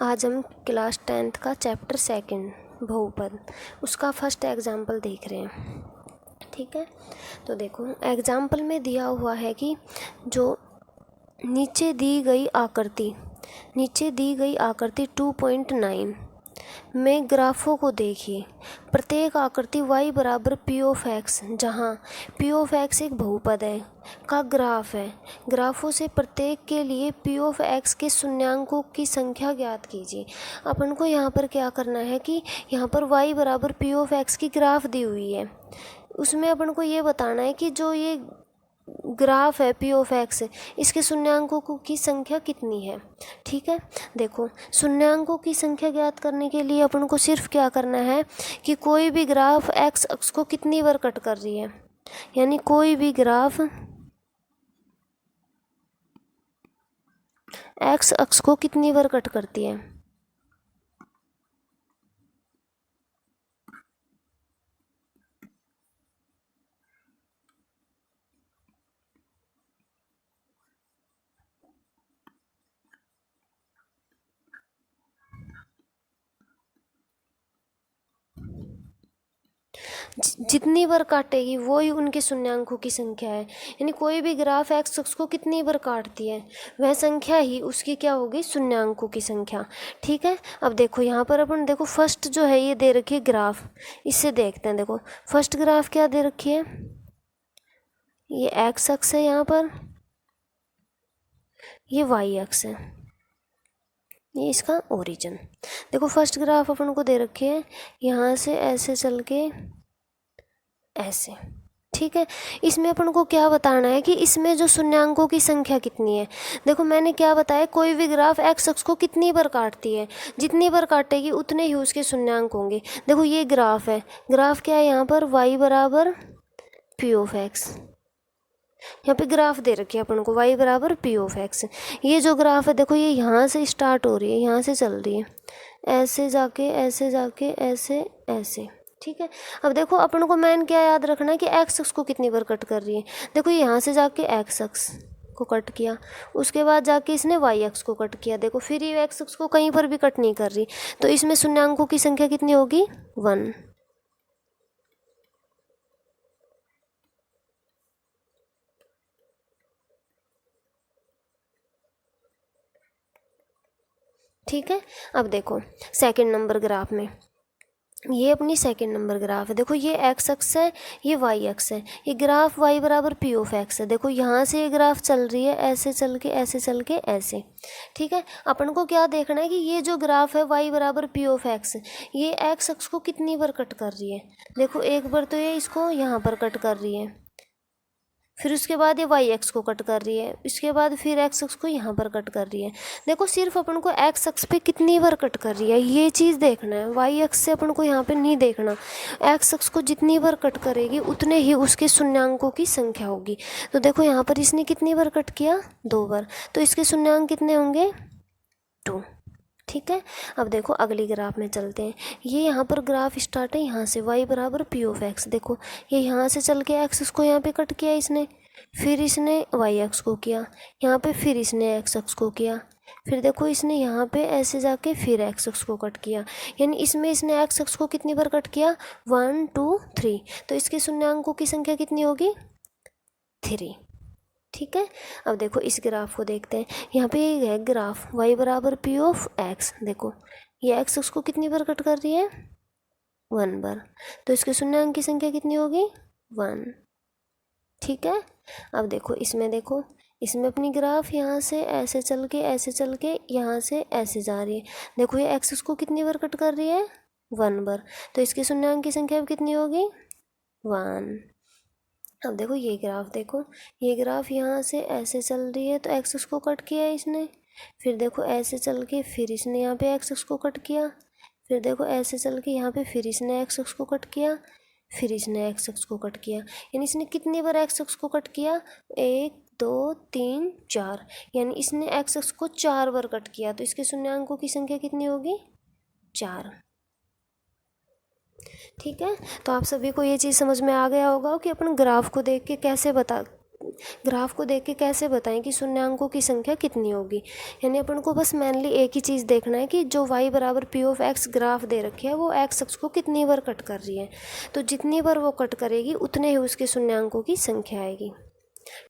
आज हम class 10th का चैप्टर 2 बहुपद उसका फर्स्ट एग्जाम्पल देख रहे हैं। ठीक है, तो देखो एग्जाम्पल में दिया हुआ है कि जो नीचे दी गई आकृति 2.9 में ग्राफों को देखिए। प्रत्येक आकृति y बराबर पी ऑफ एक्स, जहाँ पी ऑफ एक्स एक बहुपद है, का ग्राफ है। ग्राफों से प्रत्येक के लिए पी ऑफ एक्स के शून्यांकों की संख्या ज्ञात कीजिए। अपन को यहाँ पर क्या करना है कि यहाँ पर y बराबर पी ऑफ एक्स की ग्राफ दी हुई है, उसमें अपन को ये बताना है कि जो ये ग्राफ है पी ऑफ एक्स, इसके शून्यांकों की संख्या कितनी है। ठीक है, देखो शून्यांकों की संख्या ज्ञात करने के लिए अपन को सिर्फ क्या करना है कि कोई भी ग्राफ एक्स अक्ष को कितनी बार कट कर रही है, यानी कोई भी ग्राफ एक्स अक्ष को कितनी बार कट करती है। जितनी बार काटेगी वो ही उनके शून्यांकों की संख्या है, यानी कोई भी ग्राफ एक्स अक्ष को कितनी बार काटती है वह संख्या ही उसकी क्या होगी, शून्यांकों की संख्या। ठीक है, अब देखो यहाँ पर अपन देखो फर्स्ट जो है ये दे रखी है ग्राफ, इससे देखते हैं। देखो फर्स्ट ग्राफ क्या दे रखी है, ये एक्स अक्ष है, यहाँ पर ये वाई अक्ष है, ये इसका ओरिजिन। देखो फर्स्ट ग्राफ अपन को दे रखी है यहाँ से ऐसे चल के ऐसे। ठीक है, इसमें अपन को क्या बताना है कि इसमें जो शून्यांकों की संख्या कितनी है। देखो मैंने क्या बताया, कोई भी ग्राफ एक्स अक्ष को कितनी बार काटती है, जितनी बार काटेगी उतने ही उसके शून्यांक होंगे। देखो ये ग्राफ है, ग्राफ क्या है यहाँ पर, y बराबर पी ऑफ एक्स। यहाँ पे ग्राफ दे रखी है अपन को y बराबर पी ऑफ एक्स। ये जो ग्राफ है देखो ये यहाँ से स्टार्ट हो रही है, यहाँ से चल रही है, ऐसे जाके ऐसे जाके ऐसे ऐसे। ठीक है, अब देखो अपन को मेन क्या याद रखना है कि एक्स अक्ष को कितनी बार कट कर रही है। देखो यहाँ से जाके एक्स अक्ष को कट किया, उसके बाद जाके इसने वाई अक्ष को कट किया। देखो फिर ये एक्स अक्ष को कहीं पर भी कट नहीं कर रही, तो इसमें शून्यांकों की संख्या कितनी होगी, 1। ठीक है, अब देखो सेकंड नंबर ग्राफ में, ये अपनी सेकंड नंबर ग्राफ है। देखो ये एक्स अक्ष है, ये वाई अक्ष है, ये ग्राफ y बराबर पी ऑफ एक्स है। देखो यहाँ से ये ग्राफ चल रही है ऐसे चल के ऐसे चल के ऐसे। ठीक है, अपन को क्या देखना है कि ये जो ग्राफ है y बराबर पी ऑफ एक्स, ये एक्स अक्ष को कितनी बार कट कर रही है। देखो एक बार तो ये इसको यहाँ पर कट कर रही है, फिर उसके बाद ये वाई एक्स को कट कर रही है, इसके बाद फिर एक्स अक्ष को यहाँ पर कट कर रही है। देखो सिर्फ अपन को एक्स अक्ष पे कितनी बार कट कर रही है ये चीज़ देखना है, वाई अक्ष से अपन को यहाँ पे नहीं देखना। एक्स अक्ष को जितनी बार कट करेगी उतने ही उसके शून्यांकों की संख्या होगी। तो देखो यहाँ पर इसने कितनी बार कट किया, 2 बार, तो इसके शून्यांक कितने होंगे, 2। ठीक है, अब देखो अगली ग्राफ में चलते हैं। ये यहाँ पर ग्राफ स्टार्ट है यहाँ से y बराबर पी ऑफ एक्स। देखो ये यहाँ से चल के एक्स को यहाँ पे कट किया इसने, फिर इसने y अक्ष को किया यहाँ पे, फिर इसने x अक्ष को किया, फिर देखो इसने यहाँ पे ऐसे जाके फिर x अक्ष को कट किया, यानी इसमें इसने x अक्ष को कितनी बार कट किया, 1 2 3। तो इसके शून्यांकों की संख्या कितनी होगी, 3। ठीक है, अब देखो इस ग्राफ को देखते हैं। यहाँ पे है ग्राफ y बराबर पी ऑफ एक्स। देखो ये एक्स उसको कितनी बार कट कर रही है, 1 बार, तो इसके शून्यांक की संख्या कितनी होगी, 1। ठीक है, अब देखो इसमें अपनी ग्राफ यहाँ से ऐसे चल के ऐसे चल के यहाँ से ऐसे जा रही है। देखो ये एक्स उसको कितनी बार कट कर रही है, 1 बार, तो इसके शून्यांक की संख्या कितनी होगी, 1। अब देखो ये ग्राफ, देखो ये ग्राफ यहाँ से ऐसे चल रही है, तो एक्स अक्ष को कट किया है इसने, फिर देखो ऐसे चल के फिर इसने यहाँ पे एक्स अक्ष को कट किया, फिर देखो ऐसे चल के यहाँ पे फिर इसने एक्स अक्ष को कट किया, फिर इसने एक्स अक्ष को कट किया, यानी इसने कितनी बार एक्स अक्ष को कट किया, 1 2 3 4, यानी इसने एक्स अक्ष को 4 बार कट किया, तो इसके शून्यांकों की संख्या कितनी होगी, 4। ठीक है, तो आप सभी को ये चीज़ समझ में आ गया होगा कि अपन ग्राफ को देख के कैसे ग्राफ को देख के कैसे बताएं कि शून्यांकों की संख्या कितनी होगी। यानी अपन को बस मेनली एक ही चीज़ देखना है कि जो y बराबर पी ऑफ एक्स ग्राफ दे रखी है वो एक्स अक्ष को कितनी बार कट कर रही है, तो जितनी बार वो कट करेगी उतने ही उसके शून्यांकों की संख्या आएगी।